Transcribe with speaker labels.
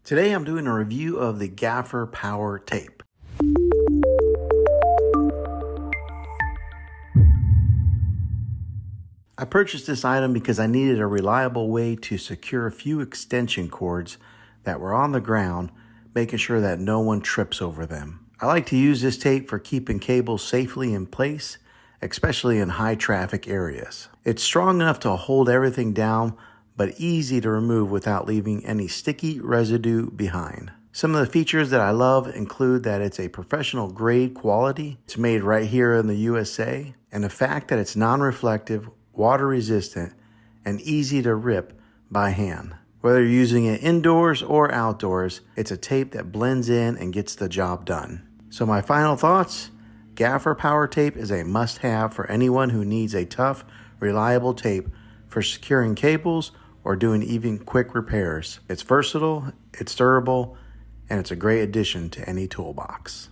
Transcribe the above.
Speaker 1: Today I'm doing a review of the Gaffer Power Tape. I purchased this item because I needed a reliable way to secure a few extension cords that were on the ground, making sure that no one trips over them. I like to use this tape for keeping cables safely in place, especially in high traffic areas. It's strong enough to hold everything down, but easy to remove without leaving any sticky residue behind. Some of the features that I love include that it's a professional grade quality, it's made right here in the USA, and the fact that it's non-reflective, water resistant, and easy to rip by hand. Whether you're using it indoors or outdoors, it's a tape that blends in and gets the job done. So my final thoughts, Gaffer Power Tape is a must-have for anyone who needs a tough, reliable tape for securing cables or doing even quick repairs. It's versatile, it's durable, and it's a great addition to any toolbox.